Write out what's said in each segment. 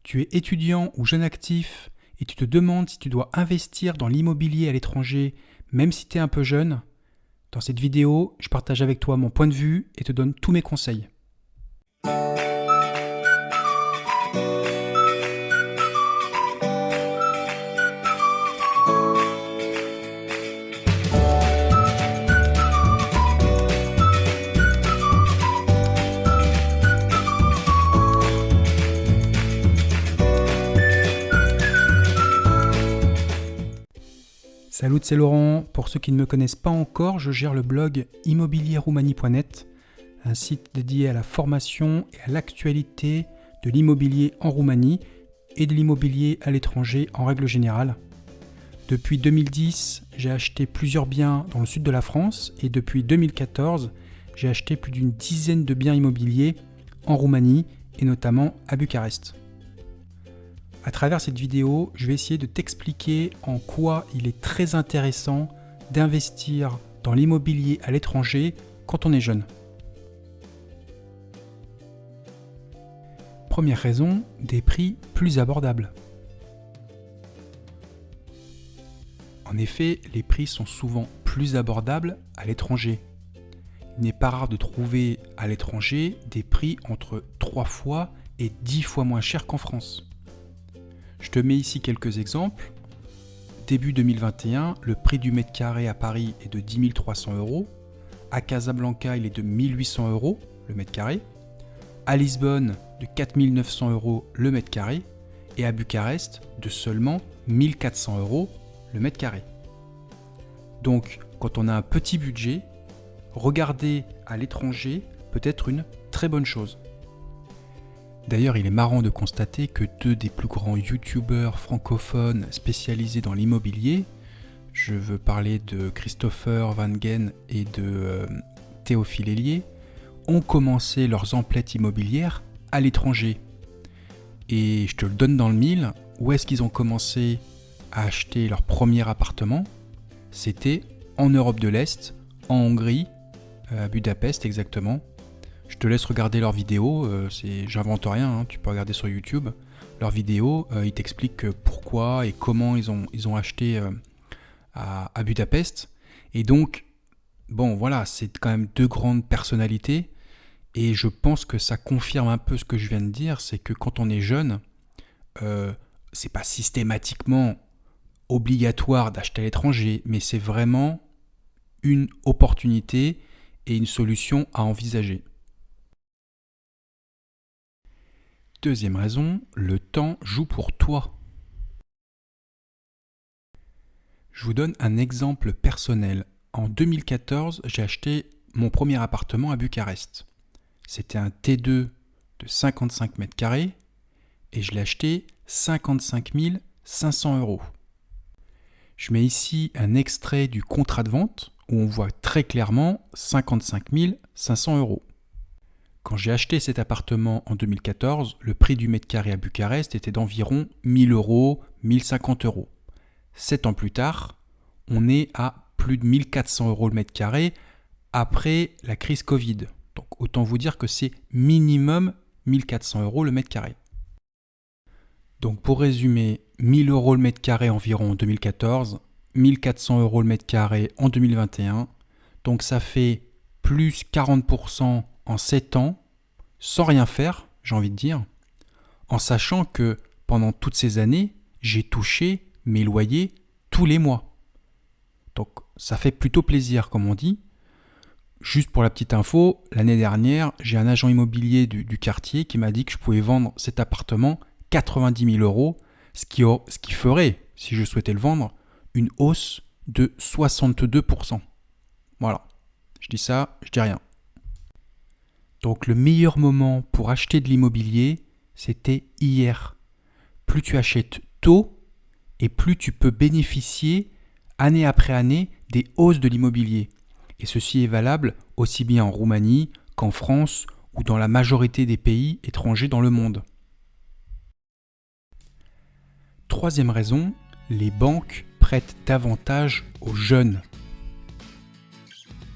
Tu es étudiant ou jeune actif et tu te demandes si tu dois investir dans l'immobilier à l'étranger, même si tu es un peu jeune. Dans cette vidéo, je partage avec toi mon point de vue et te donne tous mes conseils. Salut, c'est Laurent. Pour ceux qui ne me connaissent pas encore, je gère le blog immobilierroumanie.net, un site dédié à la formation et à l'actualité de l'immobilier en Roumanie et de l'immobilier à l'étranger en règle générale. Depuis 2010, j'ai acheté plusieurs biens dans le sud de la France et depuis 2014, j'ai acheté plus d'une dizaine de biens immobiliers en Roumanie et notamment à Bucarest. À travers cette vidéo, je vais essayer de t'expliquer en quoi il est très intéressant d'investir dans l'immobilier à l'étranger quand on est jeune. Première raison, des prix plus abordables. En effet, les prix sont souvent plus abordables à l'étranger. Il n'est pas rare de trouver à l'étranger des prix entre 3 fois et 10 fois moins chers qu'en France. Je te mets ici quelques exemples. Début 2021, le prix du mètre carré à Paris est de 10 300 €. À Casablanca, il est de 1 800 € le mètre carré. À Lisbonne, de 4 900 € le mètre carré. Et à Bucarest, de seulement 1 400 € le mètre carré. Donc, quand on a un petit budget, regarder à l'étranger peut être une très bonne chose. D'ailleurs, il est marrant de constater que 2 des plus grands youtubeurs francophones spécialisés dans l'immobilier, je veux parler de Christopher Van Gen et de Théophile Hélier, ont commencé leurs emplettes immobilières à l'étranger. Et je te le donne dans le mille, où est-ce qu'ils ont commencé à acheter leur premier appartement? C'était en Europe de l'Est, en Hongrie, à Budapest exactement. Je te laisse regarder leurs vidéos, j'invente rien, tu peux regarder sur YouTube. Leurs vidéos, ils t'expliquent pourquoi et comment ils ont acheté à Budapest. Et donc, bon voilà, c'est quand même 2 grandes personnalités. Et je pense que ça confirme un peu ce que je viens de dire, c'est que quand on est jeune, c'est pas systématiquement obligatoire d'acheter à l'étranger, mais c'est vraiment une opportunité et une solution à envisager. Deuxième raison, le temps joue pour toi. Je vous donne un exemple personnel. En 2014, j'ai acheté mon premier appartement à Bucarest. C'était un T2 de 55 mètres carrés et je l'ai acheté 55 500 €. Je mets ici un extrait du contrat de vente où on voit très clairement 55 500 €. Quand j'ai acheté cet appartement en 2014, le prix du mètre carré à Bucarest était d'environ 1 000 €, 1 050 €. 7 ans plus tard, on est à plus de 1 400 € le mètre carré après la crise Covid. Donc autant vous dire que c'est minimum 1 400 € le mètre carré. Donc pour résumer, 1 000 € le mètre carré environ en 2014, 1 400 € le mètre carré en 2021. Donc ça fait plus 40% en 7 ans, sans rien faire, j'ai envie de dire, en sachant que pendant toutes ces années, j'ai touché mes loyers tous les mois. Donc ça fait plutôt plaisir, comme on dit. Juste pour la petite info, l'année dernière, j'ai un agent immobilier du quartier qui m'a dit que je pouvais vendre cet appartement 90 000 €, ce qui ferait, si je souhaitais le vendre, une hausse de 62%. Voilà, je dis ça, je dis rien. Donc le meilleur moment pour acheter de l'immobilier, c'était hier. Plus tu achètes tôt et plus tu peux bénéficier année après année des hausses de l'immobilier. Et ceci est valable aussi bien en Roumanie qu'en France ou dans la majorité des pays étrangers dans le monde. Troisième raison, les banques prêtent davantage aux jeunes.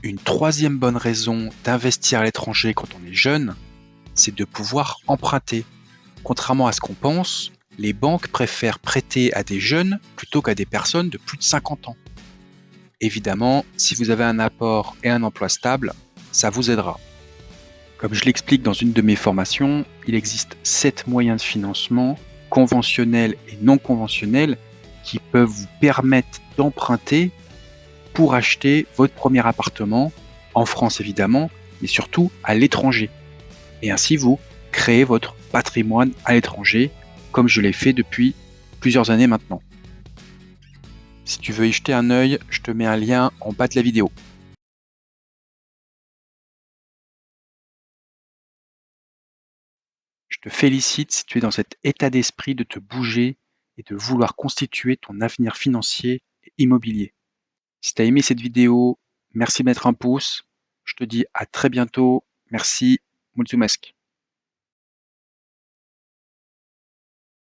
Une troisième bonne raison d'investir à l'étranger quand on est jeune, c'est de pouvoir emprunter. Contrairement à ce qu'on pense, les banques préfèrent prêter à des jeunes plutôt qu'à des personnes de plus de 50 ans. Évidemment, si vous avez un apport et un emploi stable, ça vous aidera. Comme je l'explique dans une de mes formations, il existe 7 moyens de financement, conventionnels et non conventionnels, qui peuvent vous permettre d'emprunter pour acheter votre premier appartement, en France évidemment, mais surtout à l'étranger. Et ainsi vous créez votre patrimoine à l'étranger, comme je l'ai fait depuis plusieurs années maintenant. Si tu veux y jeter un œil, je te mets un lien en bas de la vidéo. Je te félicite si tu es dans cet état d'esprit de te bouger et de vouloir constituer ton avenir financier et immobilier. Si tu as aimé cette vidéo, merci de mettre un pouce. Je te dis à très bientôt. Merci. Mulțumesc.